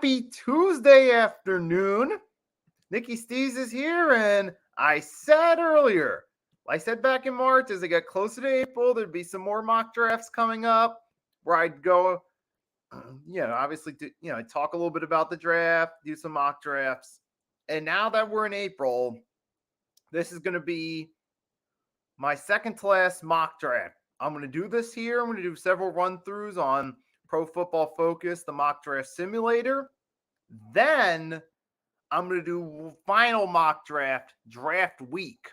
Happy Tuesday afternoon. Nikki Stees is here, and I said back in March, as I get closer to April, there'd be some more mock drafts coming up where I'd go, obviously, talk a little bit about the draft, do some mock drafts. And now that we're in April, this is going to be my second to last mock draft. I'm going to do this here. I'm going to do several run-throughs on Pro Football Focus, the mock draft simulator. Then I'm going to do final mock draft week.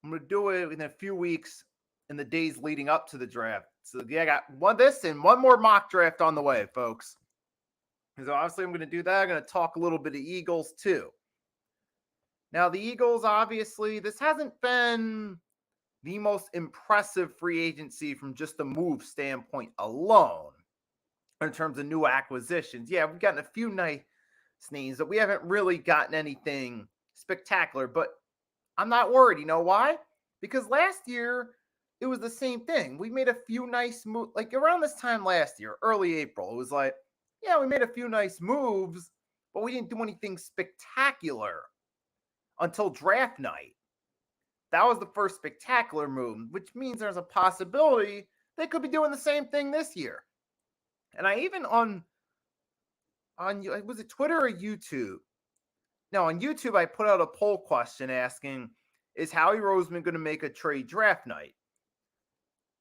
I'm going to do it in a few weeks in the days leading up to the draft. So yeah, I got this and one more mock draft on the way, folks. So obviously I'm going to do that. I'm going to talk a little bit of Eagles too. Now the Eagles, obviously, this hasn't been the most impressive free agency from just a move standpoint alone in terms of new acquisitions. Yeah, we've gotten a few nice names, but we haven't really gotten anything spectacular. But I'm not worried. You know why? Because last year, it was the same thing. We made a few nice moves. Like around this time last year, early April, it was like, yeah, we made a few nice moves, but we didn't do anything spectacular until draft night. That was the first spectacular move, which means there's a possibility they could be doing the same thing this year. And I even on was it Twitter or YouTube? No, on YouTube, I put out a poll question asking, is Howie Roseman going to make a trade draft night?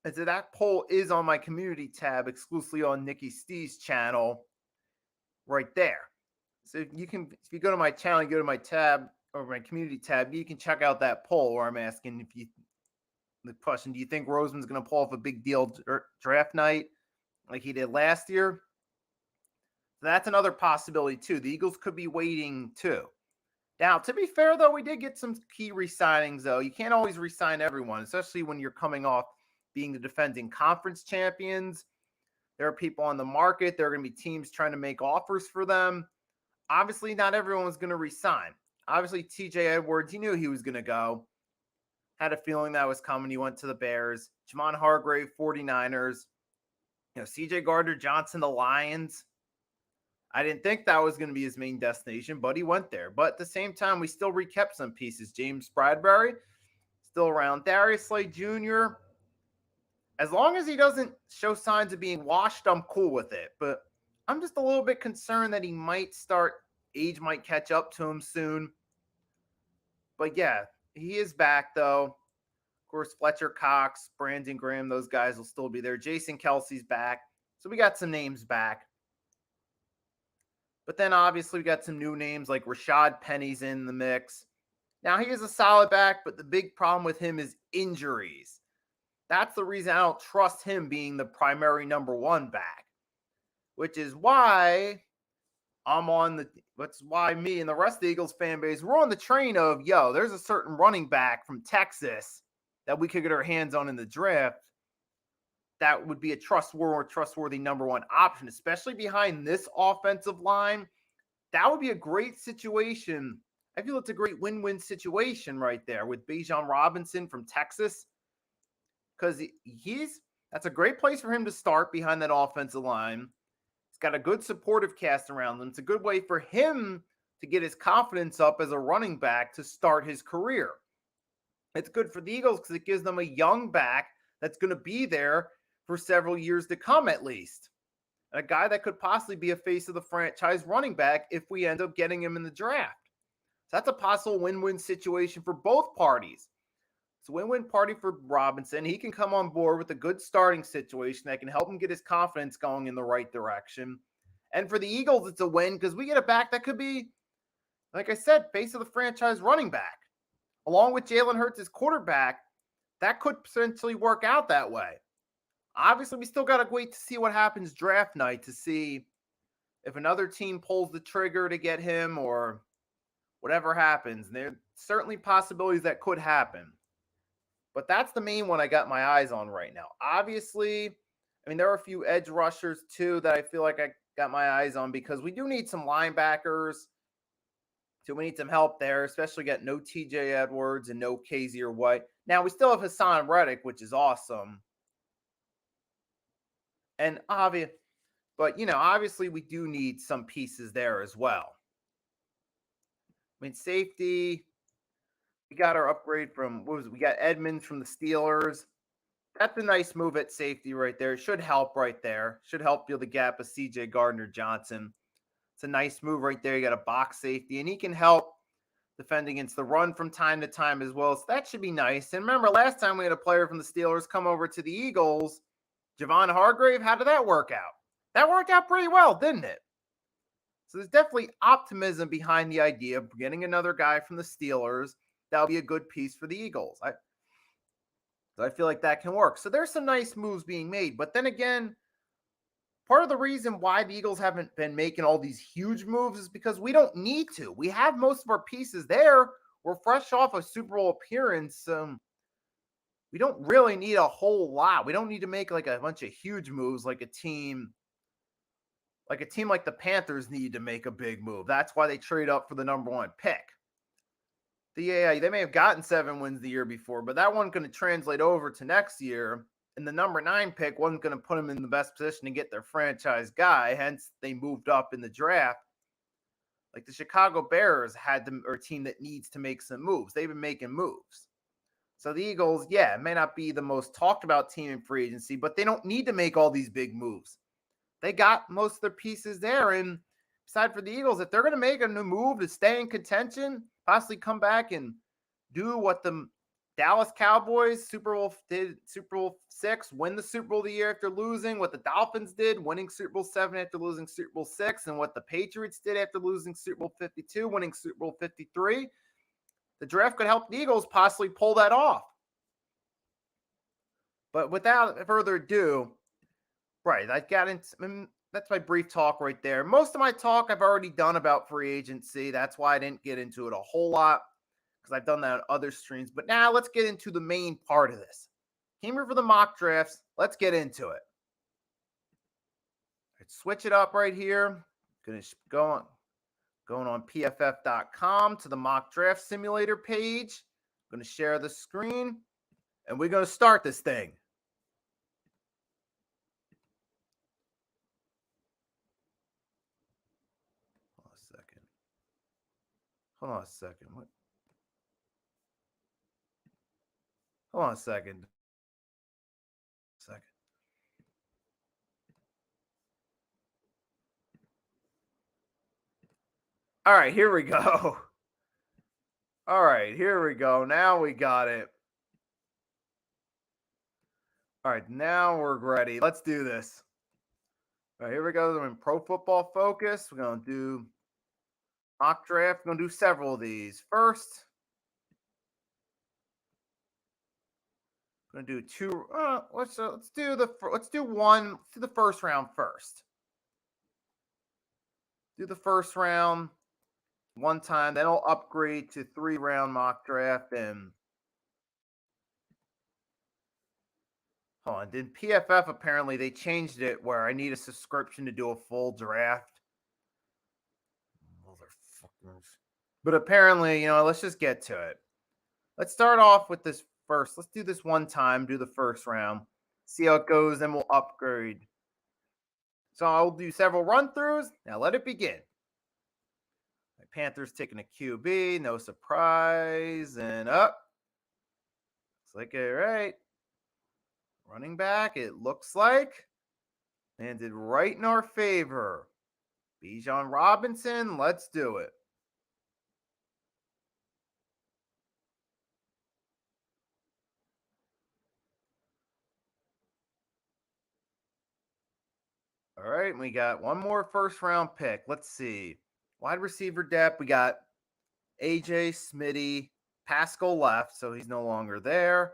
And so that poll is on my community tab, exclusively on Nikki Stee's channel, right there. So if you go to my channel, you go to my tab or my community tab, you can check out that poll where I'm asking the question, do you think Roseman's going to pull off a big deal draft night like he did last year? So that's another possibility too. The Eagles could be waiting too. Now, to be fair, though, we did get some key re-signings, though. You can't always re-sign everyone, especially when you're coming off being the defending conference champions. There are people on the market. There are going to be teams trying to make offers for them. Obviously, not everyone was going to re-sign. Obviously, TJ Edwards, he knew he was going to go. Had a feeling that was coming. He went to the Bears. Javon Hargrave, 49ers. CJ Gardner-Johnson, the Lions. I didn't think that was going to be his main destination, but he went there. But at the same time, we still rekept some pieces. James Bradbury, still around. Darius Slay Jr., as long as he doesn't show signs of being washed, I'm cool with it. But I'm just a little bit concerned that age might catch up to him soon. But yeah, he is back, though. Of course, Fletcher Cox, Brandon Graham, those guys will still be there. Jason Kelsey's back. So we got some names back. But then obviously we got some new names like Rashad Penny's in the mix. Now he is a solid back, but the big problem with him is injuries. That's the reason I don't trust him being the primary number one back, which is why that's why me and the rest of the Eagles fan base, we're on the train of, there's a certain running back from Texas that we could get our hands on in the draft. That would be a trustworthy number one option, especially behind this offensive line. That would be a great situation. I feel it's a great win-win situation right there with Bijan Robinson from Texas, because that's a great place for him to start behind that offensive line. He's got a good supportive cast around him. It's a good way for him to get his confidence up as a running back to start his career. It's good for the Eagles because it gives them a young back that's going to be there for several years to come at least. And a guy that could possibly be a face of the franchise running back if we end up getting him in the draft. So that's a possible win-win situation for both parties. It's a win-win party for Robinson. He can come on board with a good starting situation that can help him get his confidence going in the right direction. And for the Eagles, it's a win because we get a back that could be, like I said, face of the franchise running back. Along with Jalen Hurts as quarterback, that could potentially work out that way. Obviously, we still got to wait to see what happens draft night to see if another team pulls the trigger to get him or whatever happens. And there are certainly possibilities that could happen. But that's the main one I got my eyes on right now. Obviously, there are a few edge rushers too that I feel like I got my eyes on because we do need some linebackers. So we need some help there, especially got no TJ Edwards and no Kaiser White. Now, we still have Hassan Reddick, which is awesome. And obviously, But, obviously we do need some pieces there as well. I mean, safety, we got our upgrade from, what was it? We got Edmonds from the Steelers. That's a nice move at safety right there. It should help right there. Should help fill the gap of CJ Gardner Johnson. It's a nice move right there. You got a box safety, and he can help defend against the run from time to time as well. So that should be nice. And remember, last time we had a player from the Steelers come over to the Eagles, Javon Hargrave. How did that work out? That worked out pretty well, didn't it? So there's definitely optimism behind the idea of getting another guy from the Steelers. That'll be a good piece for the Eagles. I feel like that can work. So there's some nice moves being made. But then again, part of the reason why the Eagles haven't been making all these huge moves is because we don't need to. We have most of our pieces there. We're fresh off a Super Bowl appearance. We don't really need a whole lot. We don't need to make like a bunch of huge moves like a team like the Panthers need to make a big move. That's why they trade up for the number 1 pick. They may have gotten 7 wins the year before, but that wasn't going to translate over to next year. And the number 9 pick wasn't going to put them in the best position to get their franchise guy. Hence, they moved up in the draft. Like the Chicago Bears had them, or a team that needs to make some moves. They've been making moves. So the Eagles, it may not be the most talked about team in free agency, but they don't need to make all these big moves. They got most of their pieces there. And aside for the Eagles, if they're going to make a new move to stay in contention, possibly come back and do what the Dallas Cowboys Super Bowl 6, win the Super Bowl the year after losing, what the Dolphins did, winning Super Bowl 7 after losing Super Bowl 6, and what the Patriots did after losing Super Bowl 52, winning Super Bowl 53. The draft could help the Eagles possibly pull that off. But without further ado, right, that's my brief talk right there. Most of my talk I've already done about free agency. That's why I didn't get into it a whole lot, because I've done that on other streams. But now let's get into the main part of this. Came here for the mock drafts. Let's get into it. Let's switch it up right here. Going on pff.com to the mock draft simulator page. Going to share the screen, and we're going to start this thing. Hold on a second. What? Hold on a second. All right, here we go. All right, here we go. Now we got it. All right, now we're ready. Let's do this. All right, here we go. I'm in Pro Football Focus. We're going to do mock draft. We're going to do several of these. First, I'm going to do two. Let's do the first round first. Do the first round one time, then I'll upgrade to 3-round mock draft. And hold on, then PFF apparently they changed it where I need a subscription to do a full draft. Motherfuckers. But apparently, let's just get to it. Let's start off with this first. Let's do this one time, do the first round, see how it goes, then we'll upgrade. So I'll do several run-throughs. Now let it begin. My Panthers taking a QB, no surprise, and up. Looks like all right. Running back, it looks like landed right in our favor. Bijan Robinson, let's do it. All right, we got one more first round pick. Let's see. Wide receiver depth, we got AJ Smitty. Pascal left, so he's no longer there.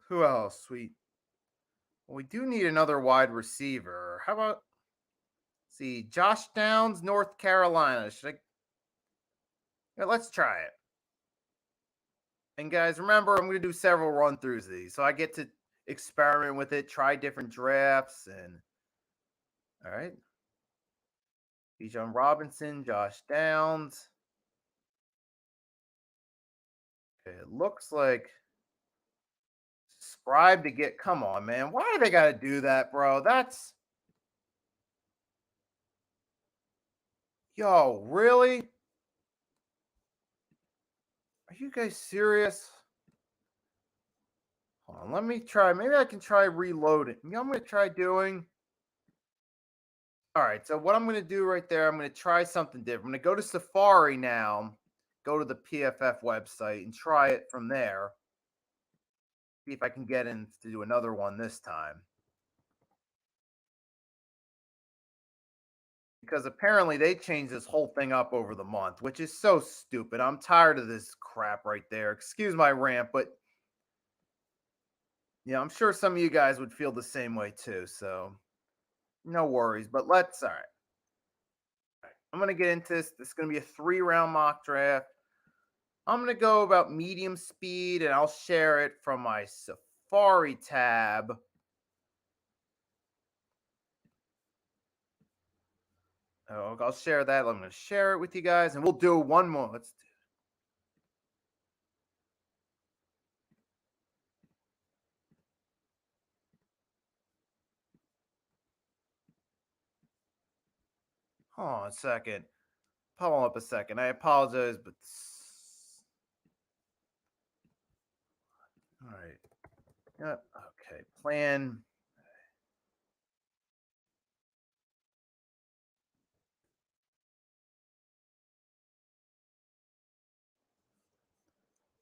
Who else? We do need another wide receiver. How about see Josh Downs, North Carolina? Let's try it. And guys, remember, I'm going to do several run-throughs of these, so I get to experiment with it, try different drafts, and all right. Bijan Robinson, Josh Downs. Okay, it looks like subscribe to get. Come on, man. Why do they got to do that, bro? That's. Yo, really? Are you guys serious? Hold on, let me try. Maybe I can try reloading. You know what I'm going to try doing? All right, so what I'm going to do right there, I'm going to try something different. I'm going to go to Safari now, go to the PFF website and try it from there. See if I can get in to do another one this time. Because apparently they changed this whole thing up over the month, which is so stupid. I'm tired of this crap right there. Excuse my rant, but yeah, I'm sure some of you guys would feel the same way too. So no worries. But let's all right. I'm gonna get into this. This is gonna be a 3-round mock draft. I'm gonna go about medium speed, and I'll share it from my Safari tab. Oh, I'll share that. I'm gonna share it with you guys, and we'll do one more. Let's do. Hold on a second. Hold up a second. I apologize, but all right. Yep. Okay. Plan.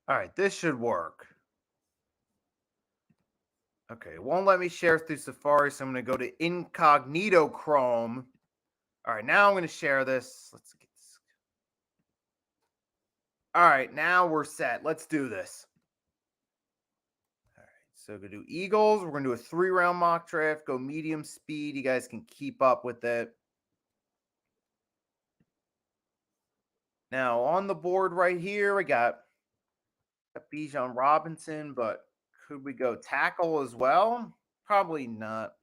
All right. This should work. Okay. It won't let me share through Safari, so I'm going to go to Incognito Chrome. All right. Now I'm going to share this. Let's get this. All right. Now we're set. Let's do this. All right. So, go do Eagles. We're going to do a 3-round mock draft. Go medium speed. You guys can keep up with it. Now, on the board right here, we got Bijan Robinson, but could we go tackle as well? Probably not.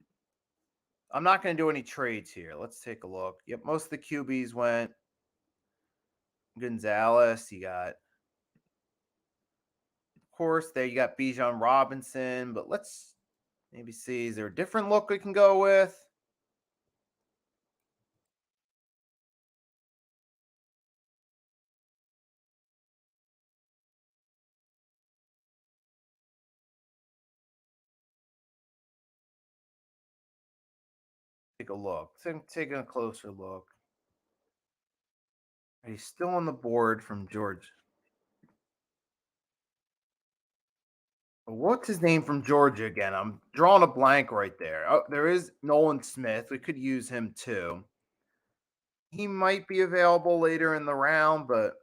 I'm not going to do any trades here. Let's take a look. Yep, most of the QBs went. Gonzalez, you got, of course, there you got Bijan Robinson, but let's maybe see. Is there a different look we can go with? Take a look. Take a closer look. He's still on the board from Georgia. What's his name from Georgia again? I'm drawing a blank right there. Oh, there is Nolan Smith. We could use him too. He might be available later in the round, but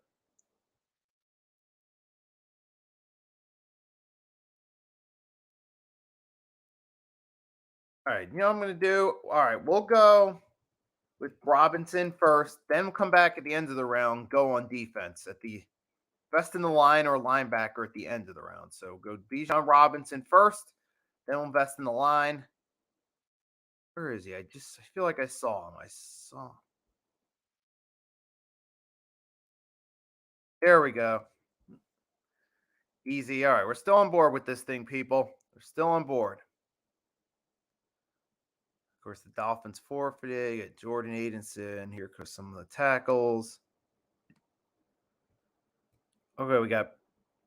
all right, you know what I'm going to do? All right, we'll go with Robinson first, then we'll come back at the end of the round, go on defense at the best in the line or linebacker at the end of the round. So go Bijan Robinson first, then we'll invest in the line. Where is he? I feel like I saw him. I saw. There we go. Easy. All right, we're still on board with this thing, people. We're still on board. Of course, the Dolphins forfeited. You got Jordan Adenson. Here comes some of the tackles. Okay, we got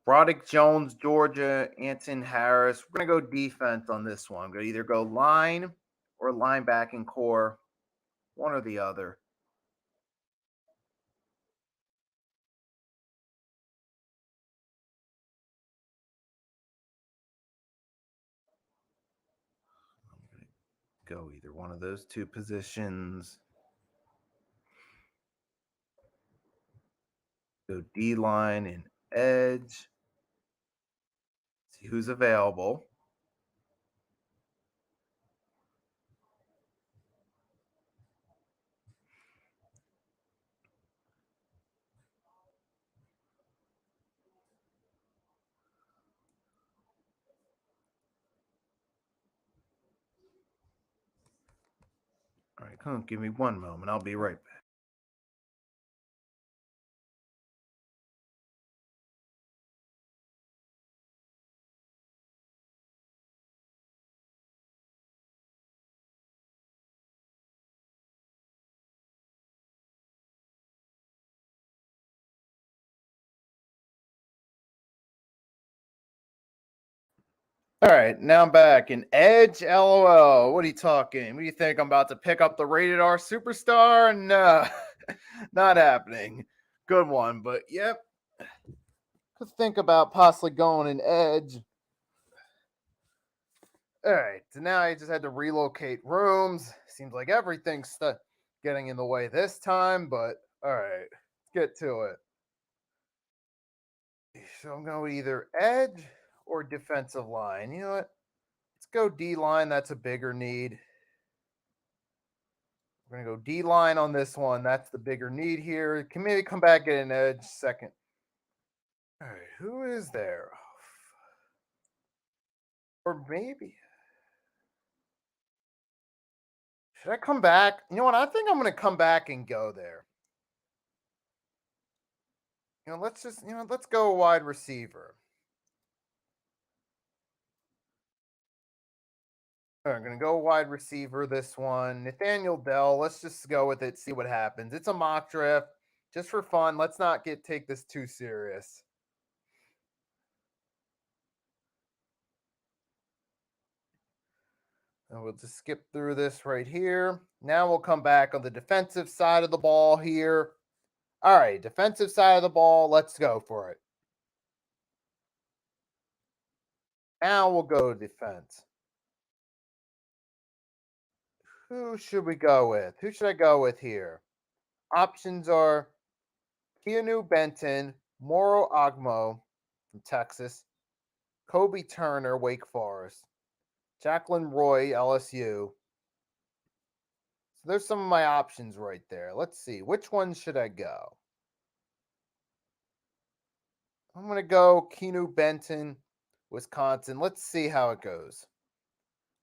Broderick Jones, Georgia, Anton Harris. We're going to go defense on this one. We're going to either go line or linebacking core, one or the other. I'm going to go either one of those two positions. Go D line and edge. See who's available. All right, come on, give me one moment. I'll be right back. All right, now I'm back in Edge. LOL. What are you talking? What do you think? I'm about to pick up the rated R superstar? No, not happening. Good one, but yep. Could think about possibly going in Edge. All right, so now I just had to relocate rooms. Seems like everything's getting in the way this time, but all right, let's get to it. So I'm going either edge or defensive line. You know what? Let's go D line. That's a bigger need. We're gonna go D line on this one. That's the bigger need here. Can maybe come back at an edge second. All right, who is there? Or maybe should I come back? You know what? I think I'm gonna come back and go there. Let's go wide receiver. All right, I'm gonna go wide receiver this one. Nathaniel Dell. Let's just go with it. See what happens. It's a mock draft, just for fun. Let's not take this too serious. And we'll just skip through this right here. Now we'll come back on the defensive side of the ball here. All right, defensive side of the ball. Let's go for it. Now we'll go defense. Who should we go with? Who should I go with here? Options are Keanu Benton, Moro Agmo from Texas, Kobe Turner, Wake Forest, Jacqueline Roy, LSU. So there's some of my options right there. Let's see. Which one should I go? I'm going to go Keanu Benton, Wisconsin. Let's see how it goes.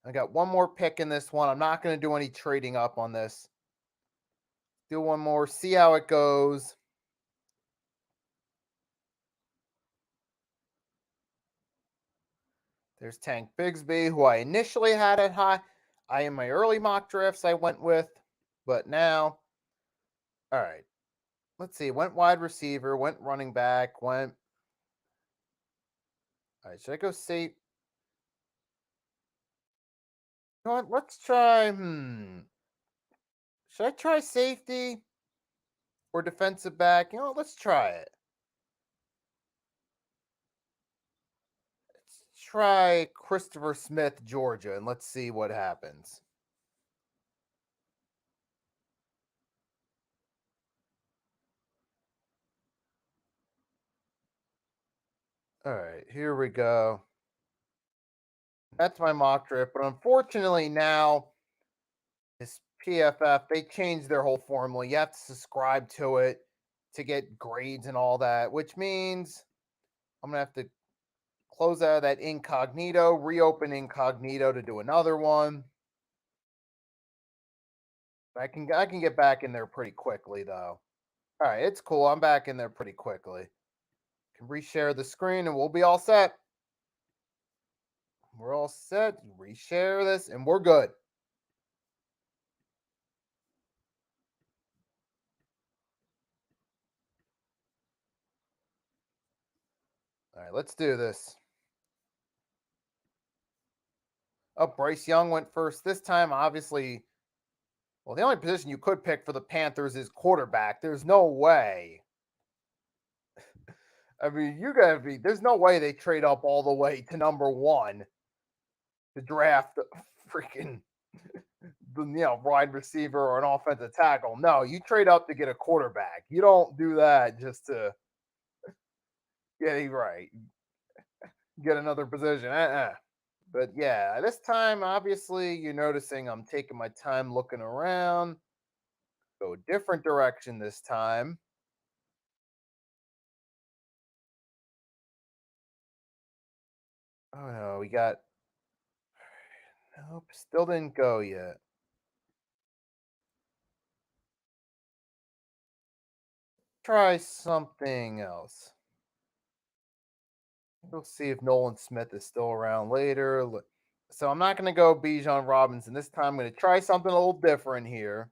I got one more pick in this one. I'm not going to do any trading up on this. Do one more, see how it goes. There's Tank Bigsby, who I initially had at high. In my early mock drafts I went with, but now, all right. Let's see. Went wide receiver, went running back, went. All right, should I go safe? You know what? Let's try. Should I try safety or defensive back? You know, let's try it. Let's try Christopher Smith, Georgia, and let's see what happens. All right, here we go. That's my mock draft, but unfortunately now this PFF, they changed their whole formula. You have to subscribe to it to get grades and all that, which means I'm gonna have to close out of that incognito, reopen incognito to do another one. I can get back in there pretty quickly though. All right, it's cool. I'm back in there pretty quickly. Can reshare the screen and we'll be all set. We're all set. Reshare this and we're good. All right, let's do this. Oh, Bryce Young went first this time. Obviously, well, the only position you could pick for the Panthers is quarterback. There's no way. I mean, you gotta be. There's no way they trade up all the way to number one to draft freaking wide receiver or an offensive tackle. No, you trade up to get a quarterback. You don't do that just to get it right. Get another position. But yeah, this time, obviously, you're noticing I'm taking my time looking around. Go a different direction this time. Oh no, we got. Nope, still didn't go yet. Try something else. We'll see if Nolan Smith is still around later. So I'm not going to go Bijan Robinson this time. I'm going to try something a little different here.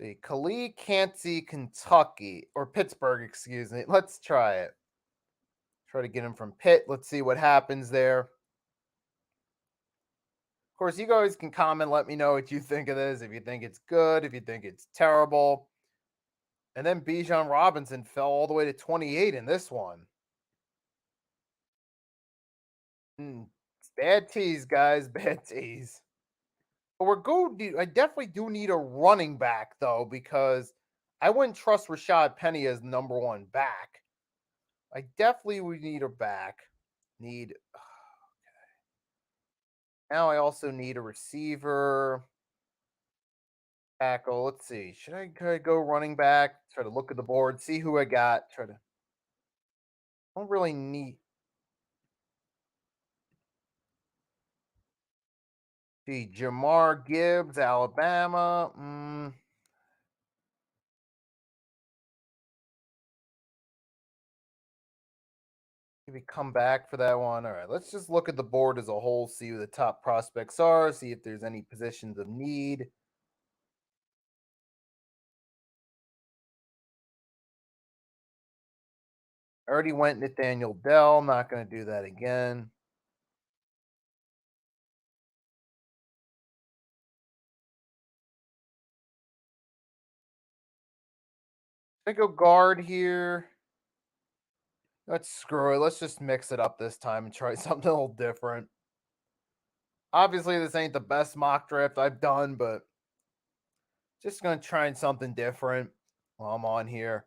See, Khalid can't see Kentucky or Pittsburgh, excuse me. Let's try it. Try to get him from Pitt. Let's see what happens there. Of course, you guys can comment, let me know what you think of this. If you think it's good, if you think it's terrible. And then Bijan Robinson fell all the way to 28 in this one. It's bad tease, guys. Bad tease. But we're good. I definitely do need a running back, though, because I wouldn't trust Rashad Penny as number one back. I definitely would need a back. Need Now I also need a receiver, tackle. Let's see. Should I go running back? Try to look at the board, see who I got. Don't really need. See, Jamar Gibbs, Alabama. Maybe come back for that one. All right, let's just look at the board as a whole, see who the top prospects are, see if there's any positions of need. I already went Nathaniel Dell. Not going to do that again. I go guard here. Let's screw it. Let's just mix it up this time and try something a little different. Obviously, this ain't the best mock draft I've done, but just going to try something different while I'm on here.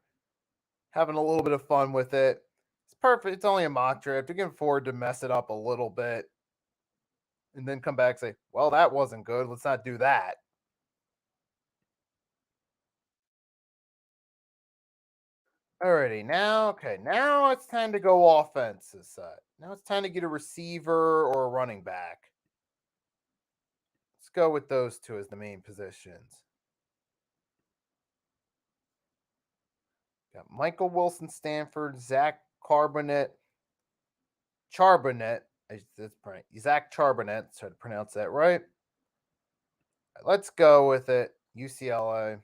Having a little bit of fun with it. It's perfect. It's only a mock draft. You can afford to mess it up a little bit and then come back and say, well, that wasn't good. Let's not do that. Alrighty, now it's time to go offense this side. Now it's time to get a receiver or a running back. Let's go with those two as the main positions. Got Michael Wilson, Stanford, Zach Charbonnet. Zach Charbonnet. Try to pronounce that right. Let's go with it. UCLA.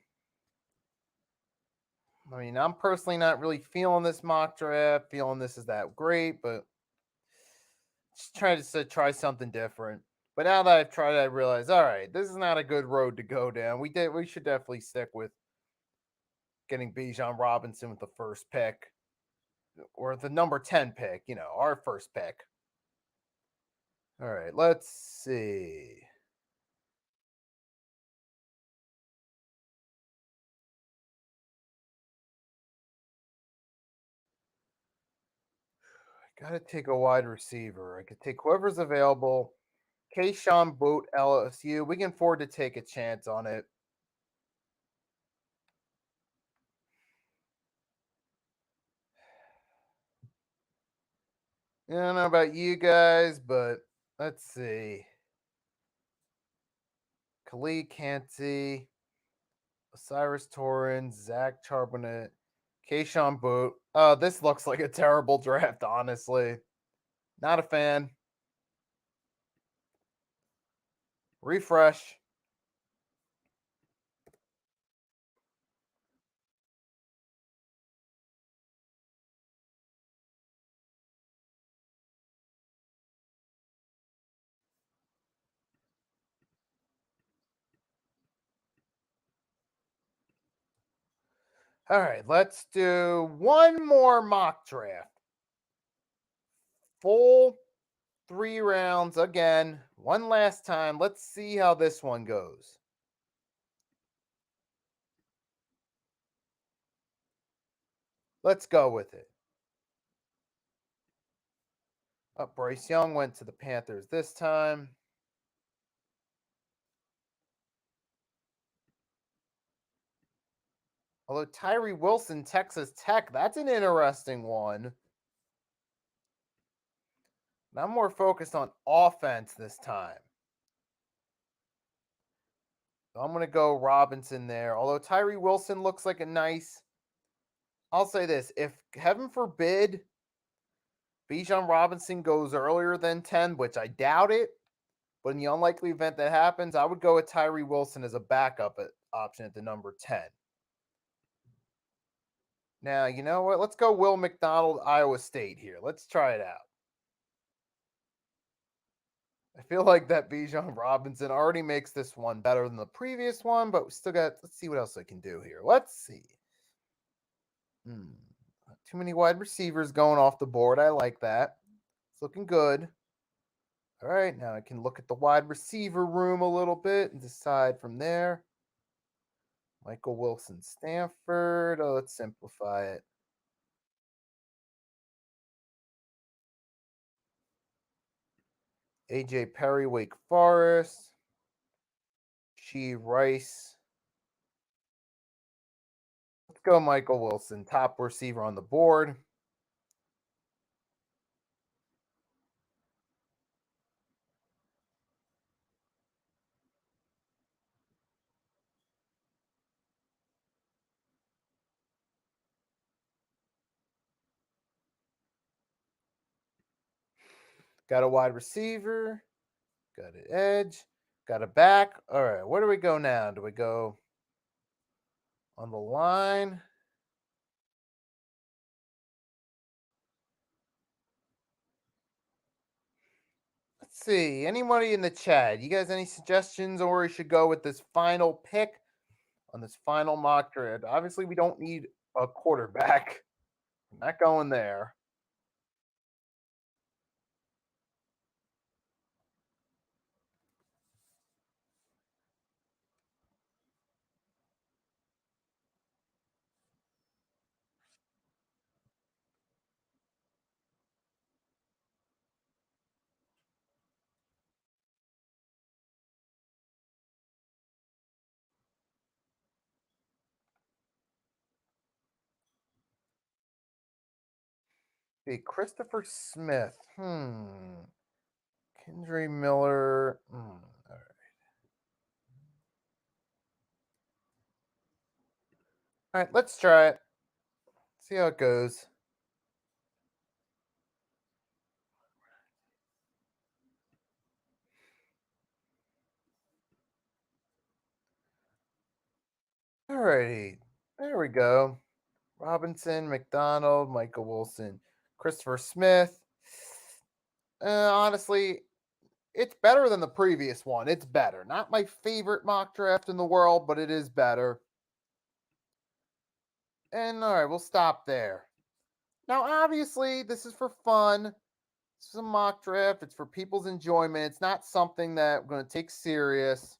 I mean, I'm personally not really feeling this mock draft, feeling this is that great, but just trying to try something different. But now that I've tried it, I realize, all right, this is not a good road to go down. We should definitely stick with getting Bijan Robinson with the first pick or the number 10 pick, our first pick. All right, let's see. I gotta take a wide receiver. I could take whoever's available. Keyshawn Boot, LSU. We can afford to take a chance on it. I don't know about you guys, but let's see. Khalid Kansi, Osiris Torrens, Zach Charbonnet, Keyshawn Boot. Oh, this looks like a terrible draft, honestly. Not a fan. Refresh. All right, let's do one more mock draft. Full 3 rounds again. One last time. Let's see how this one goes. Let's go with it. Bryce Young went to the Panthers this time. Although Tyree Wilson, Texas Tech, that's an interesting one. And I'm more focused on offense this time. So I'm going to go Robinson there. Although Tyree Wilson looks like a nice. I'll say this. If, heaven forbid, Bijan Robinson goes earlier than 10, which I doubt it, But in the unlikely event that happens, I would go with Tyree Wilson as a backup option at the number 10. Now, you know what? Let's go Will McDonald, Iowa State here. Let's try it out. I feel like that Bijan Robinson already makes this one better than the previous one, but we still got, let's see what else I can do here. Let's see. Not too many wide receivers going off the board. I like that. It's looking good. All right, now I can look at the wide receiver room a little bit and decide from there. Michael Wilson, Stanford. Oh, let's simplify it. AJ Perry, Wake Forest. She Rice. Let's go Michael Wilson, top receiver on the board. Got a wide receiver. Got an edge. Got a back. All right, where do we go now? Do we go on the line? Let's see. Anybody in the chat? You guys any suggestions or we should go with this final pick on this final mock draft? Obviously, we don't need a quarterback. I'm not going there. Okay, Christopher Smith. Kendry Miller. All right. All right, let's try it. See how it goes. All righty. There we go. Robinson, McDonald, Michael Wilson, Christopher Smith. Honestly, it's better than the previous one. It's better. Not my favorite mock draft in the world, but it is better. And all right, we'll stop there. Now, obviously, this is for fun. This is a mock draft. It's for people's enjoyment. It's not something that we're going to take serious.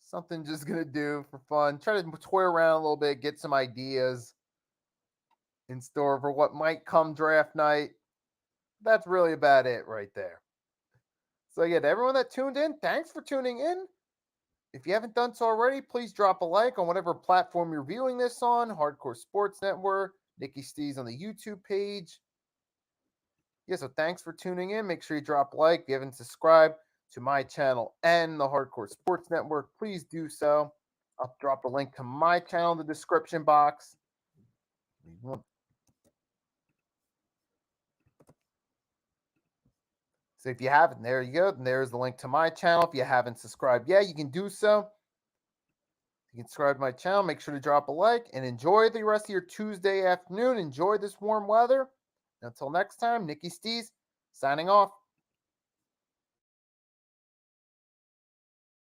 Something just going to do for fun. Try to toy around a little bit, get some ideas in store for what might come draft night. That's really about it right there. So, again, everyone that tuned in, thanks for tuning in. If you haven't done so already, please drop a like on whatever platform you're viewing this on. Hardcore Sports Network, Nikki Stees on the YouTube page. Yeah, so thanks for tuning in. Make sure you drop a like. If you haven't subscribed to my channel and the Hardcore Sports Network, please do so. I'll drop a link to my channel in the description box. So if you haven't, there you go. And there's the link to my channel. If you haven't subscribed yet, you can do so. You can subscribe to my channel. Make sure to drop a like and enjoy the rest of your Tuesday afternoon. Enjoy this warm weather. Until next time, Nikki Stees signing off.